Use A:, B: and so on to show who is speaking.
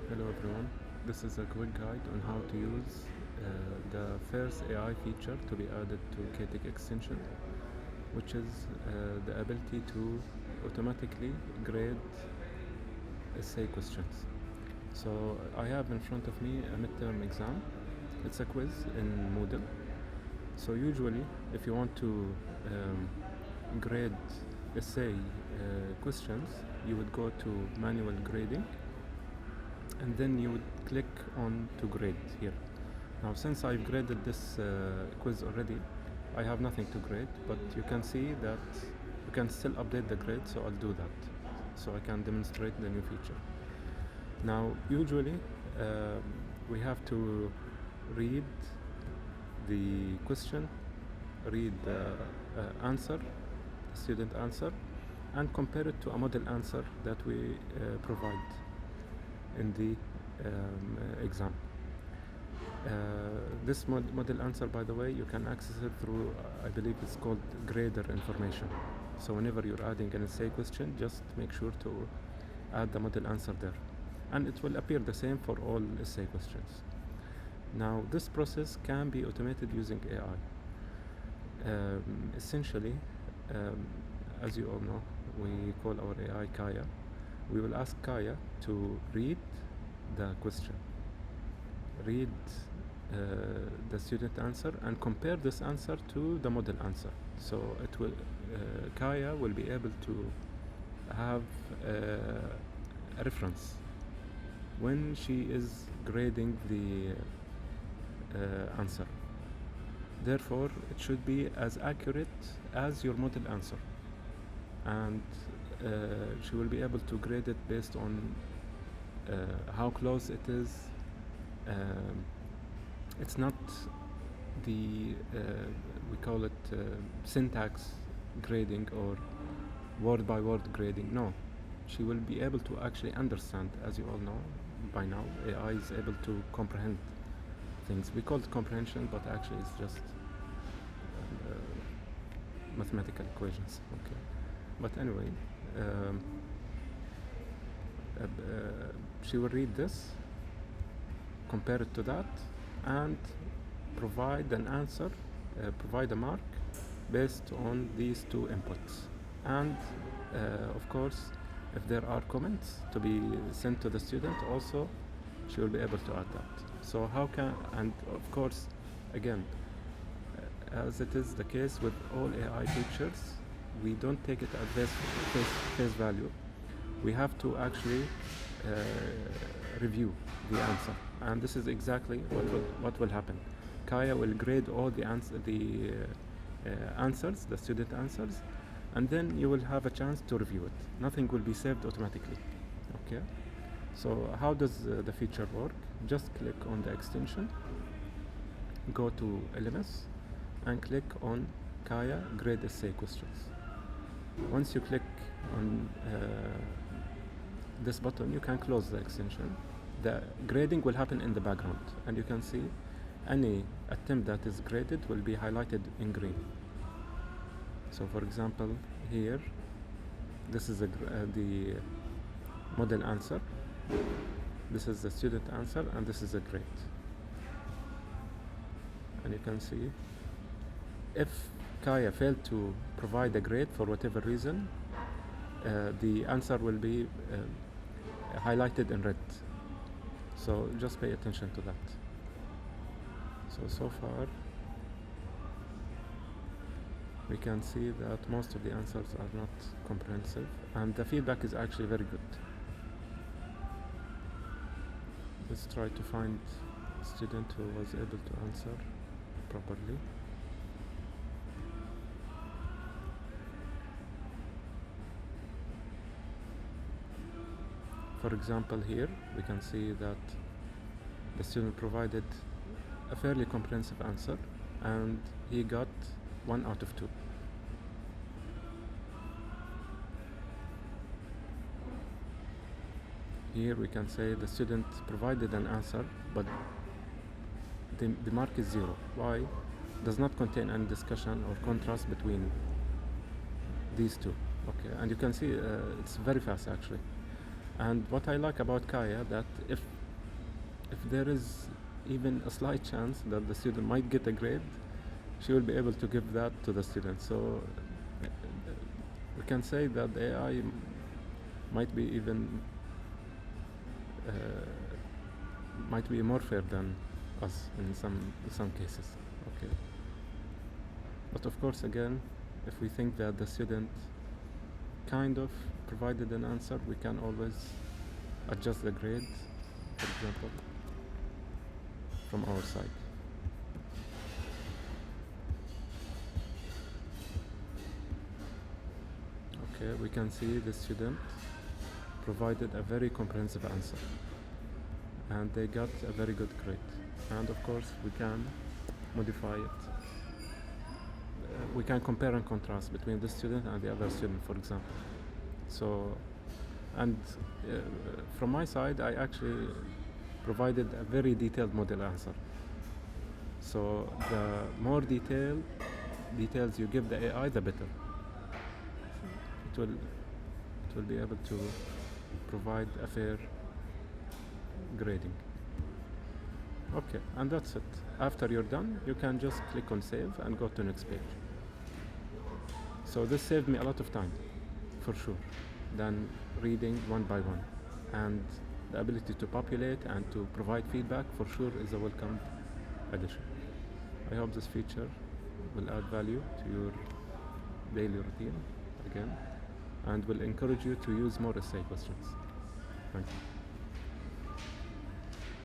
A: Hello everyone, this is a quick guide on how to use the first AI feature to be added to KTech extension, which is the ability to automatically grade essay questions. So I have in front of me a midterm exam. It's a quiz in Moodle. So usually if you want to grade essay questions, you would go to manual grading and then you would click on to grade here. Now since I've graded this quiz already, I have nothing to grade, but you can see that you can still update the grade, so I'll do that so I can demonstrate the new feature. Now usually we have to read the question, read the answer, student answer, and compare it to a model answer that we provide in the exam. This model answer, by the way, you can access it through, I believe it's called grader information. So whenever you're adding an essay question, just make sure to add the model answer there. And it will appear the same for all essay questions. Now this process can be automated using AI. Essentially, as you all know, we call our AI KAIA. We will ask KAIA to read the question, read the student answer, and compare this answer to the model answer. So it will KAIA will be able to have a reference when she is grading the answer. Therefore, it should be as accurate as your model answer, and she will be able to grade it based on how close it is. It's not the we call it syntax grading or word by word grading. No, she will be able to actually understand. As you all know by now, AI is able to comprehend things. We call it comprehension, but actually it's just mathematical equations. Okay, but anyway, she will read this, compare it to that, and provide an answer, provide a mark based on these two inputs. And of course, if there are comments to be sent to the student, also she will be able to add that. So how can, and of course, again, as it is the case with all AI features, we don't take it at face value. We have to actually review the answer, and this is exactly what will happen. KAIA will grade all the answers, the student answers, and then you will have a chance to review it. Nothing will be saved automatically. Okay. So how does the feature work? Just click on the extension, go to LMS, and click on KAIA grade essay questions. Once you click on this button, you can close the extension. The grading will happen in the background, and you can see any attempt that is graded will be highlighted in green. So for example, here this is the model answer, this is the student answer, and this is a grade. And you can see if KAIA failed to provide a grade for whatever reason, the answer will be highlighted in red. So just pay attention to that. So far we can see that most of the answers are not comprehensive, and the feedback is actually very good. Let's try to find a student who was able to answer properly. For example, here we can see that the student provided a fairly comprehensive answer, and he got 1 out of 2. Here we can say the student provided an answer, but the mark is 0. Why? Does not contain any discussion or contrast between these two. Okay, and you can see it's very fast actually. And what I like about KAIA, that if if there is even a slight chance that the student might get a grade, she will be able to give that to the student. So we can say that the AI might be even uh, might be more fair than us in some cases. Okay. But of course, again, if we think that the student kind of provided an answer, we can always adjust the grade, for example, from our side. Okay, we can see the student provided a very comprehensive answer and they got a very good grade. And of course, we can modify it. We can compare and contrast between this student and the other student, for example. So, and from my side, I actually provided a very detailed model answer. So the more details you give the AI, the better. It will be able to provide a fair grading. Okay, and that's it. After you're done, you can just click on save and go to next page. So this saved me a lot of time, for sure, than reading one by one. And the ability to populate and to provide feedback for sure is a welcome addition. I hope this feature will add value to your daily routine again and will encourage you to use more essay questions. Thank you.